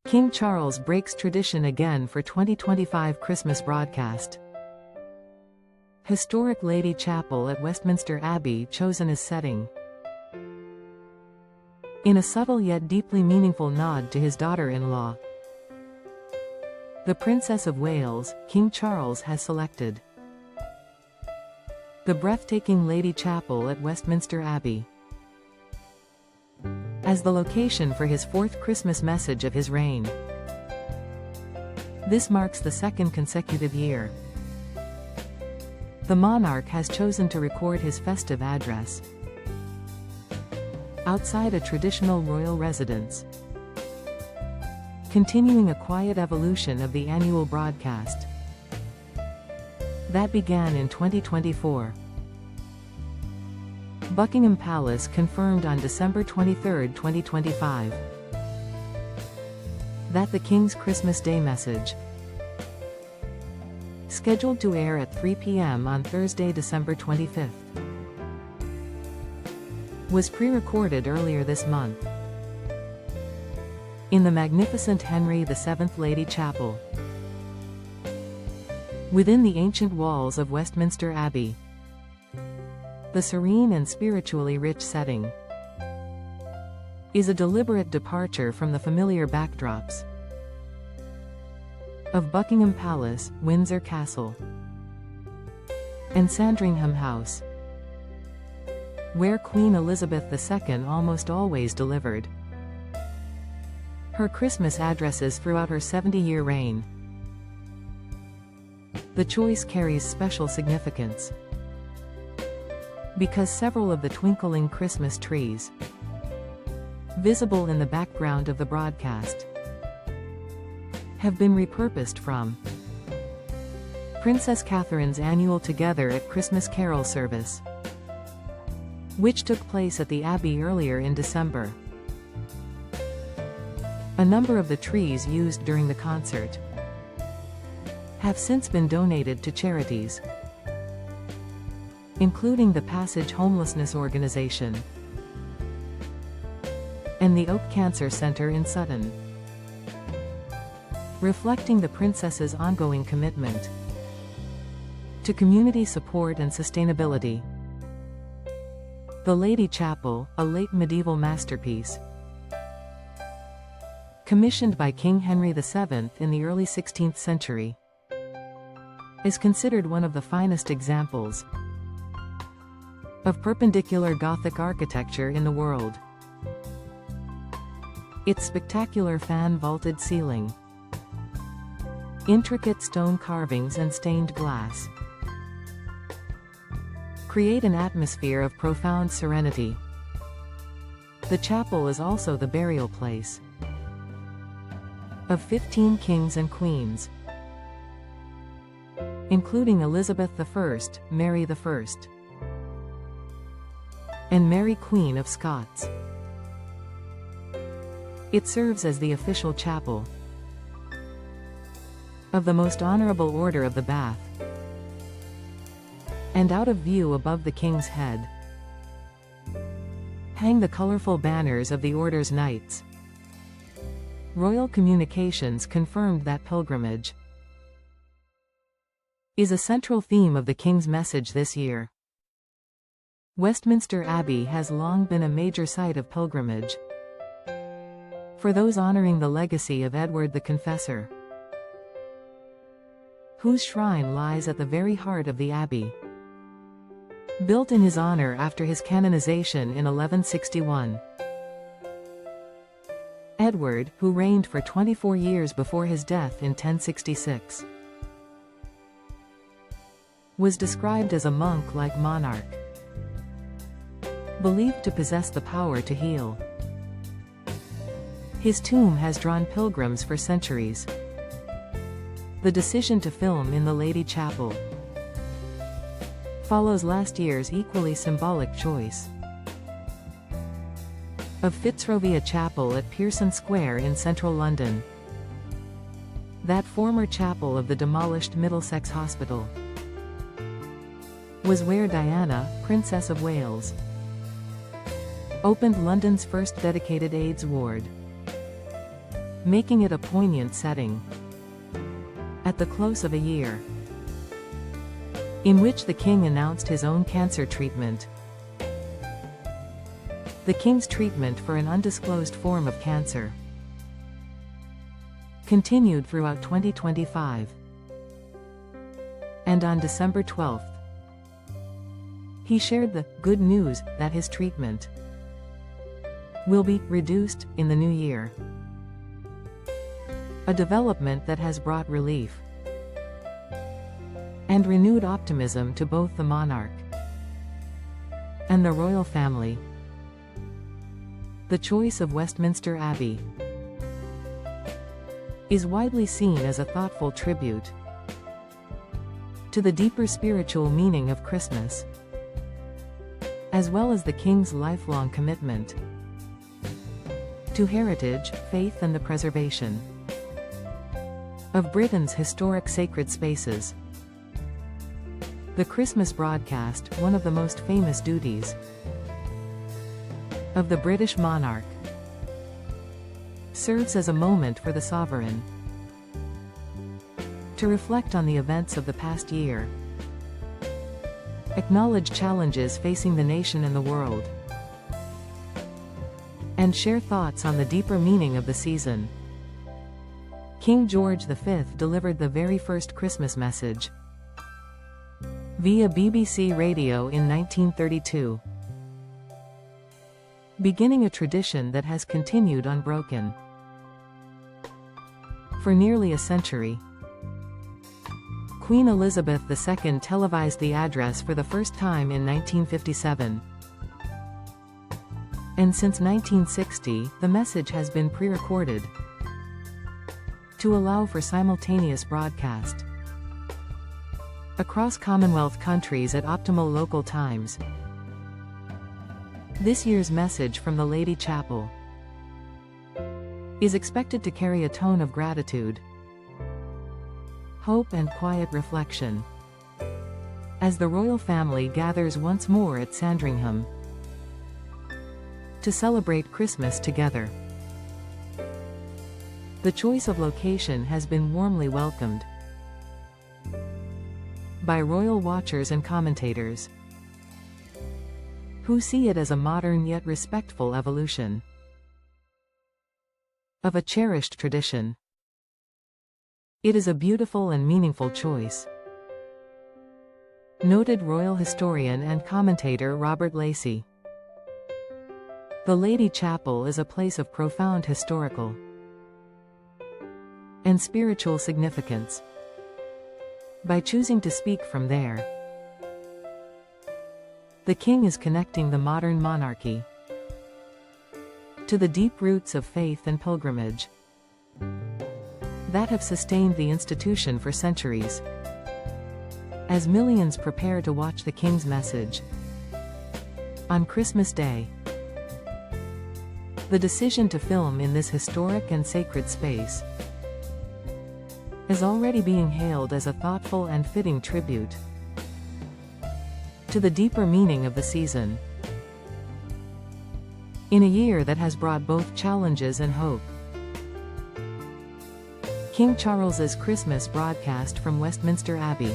King Charles breaks tradition again for 2025 Christmas broadcast. Historic Lady Chapel at Westminster Abbey chosen as setting. In a subtle yet deeply meaningful nod to his daughter-in-law, the Princess of Wales, King Charles has selected the breathtaking Lady Chapel at Westminster Abbey as the location for his fourth Christmas message of his reign. This marks the second consecutive year the monarch has chosen to record his festive address outside a traditional royal residence, continuing a quiet evolution of the annual broadcast that began in 2024. Buckingham Palace confirmed on December 23, 2025, that the King's Christmas Day message, scheduled to air at 3 p.m. on Thursday, December 25, was pre-recorded earlier this month in the magnificent Henry VII Lady Chapel within the ancient walls of Westminster Abbey. The serene and spiritually rich setting is a deliberate departure from the familiar backdrops of Buckingham Palace, Windsor Castle, and Sandringham House, where Queen Elizabeth II almost always delivered her Christmas addresses throughout her 70-year reign. The choice carries special significance because several of the twinkling Christmas trees visible in the background of the broadcast have been repurposed from Princess Catherine's annual Together at Christmas Carol service, which took place at the Abbey earlier in December. A number of the trees used during the concert have since been donated to charities, including the Passage Homelessness Organization and the Oak Cancer Center in Sutton, reflecting the princess's ongoing commitment to community support and sustainability. The Lady Chapel, a late medieval masterpiece, commissioned by King Henry VII in the early 16th century, is considered one of the finest examples of perpendicular Gothic architecture in the world. Its spectacular fan-vaulted ceiling, intricate stone carvings and stained glass create an atmosphere of profound serenity. The chapel is also the burial place of 15 kings and queens, including Elizabeth I, Mary I, and Mary Queen of Scots. It serves as the official chapel of the Most Honorable Order of the Bath, and out of view above the King's head hang the colorful banners of the Order's Knights. Royal Communications confirmed that pilgrimage is a central theme of the King's message this year. Westminster Abbey has long been a major site of pilgrimage for those honoring the legacy of Edward the Confessor, whose shrine lies at the very heart of the Abbey. Built in his honor after his canonization in 1161, Edward, who reigned for 24 years before his death in 1066, was described as a monk-like monarch, believed to possess the power to heal. His tomb has drawn pilgrims for centuries. The decision to film in the Lady Chapel follows last year's equally symbolic choice of Fitzrovia Chapel at Pearson Square in central London. That former chapel of the demolished Middlesex Hospital was where Diana, Princess of Wales, opened London's first dedicated AIDS ward. making it a poignant setting at the close of a year in which the king announced his own cancer treatment. The king's treatment for an undisclosed form of cancer continued throughout 2025. And on December 12th, he shared the good news that his treatment will be reduced in the new year. A development that has brought relief and renewed optimism to both the monarch and the royal family. The choice of Westminster Abbey is widely seen as a thoughtful tribute to the deeper spiritual meaning of Christmas, as well as the king's lifelong commitment to heritage, faith and the preservation of Britain's historic sacred spaces. The Christmas broadcast, one of the most famous duties of the British monarch, serves as a moment for the sovereign to reflect on the events of the past year, acknowledge challenges facing the nation and the world, and share thoughts on the deeper meaning of the season. King George V delivered the very first Christmas message via BBC Radio in 1932, beginning a tradition that has continued unbroken for nearly a century. Queen Elizabeth II televised the address for the first time in 1957. And since 1960, the message has been pre-recorded to allow for simultaneous broadcast across Commonwealth countries at optimal local times. This year's message from the Lady Chapel is expected to carry a tone of gratitude, hope and quiet reflection as the royal family gathers once more at Sandringham to celebrate Christmas together. The choice of location has been warmly welcomed by royal watchers and commentators, who see it as a modern yet respectful evolution of a cherished tradition. It is a beautiful and meaningful choice, noted royal historian and commentator Robert Lacey. The Lady Chapel is a place of profound historical and spiritual significance. By choosing to speak from there, the king is connecting the modern monarchy to the deep roots of faith and pilgrimage that have sustained the institution for centuries. As millions prepare to watch the king's message on Christmas Day, the decision to film in this historic and sacred space is already being hailed as a thoughtful and fitting tribute to the deeper meaning of the season. In a year that has brought both challenges and hope, King Charles's Christmas broadcast from Westminster Abbey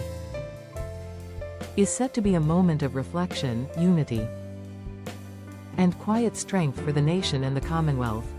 is set to be a moment of reflection, unity, and quiet strength for the nation and the Commonwealth.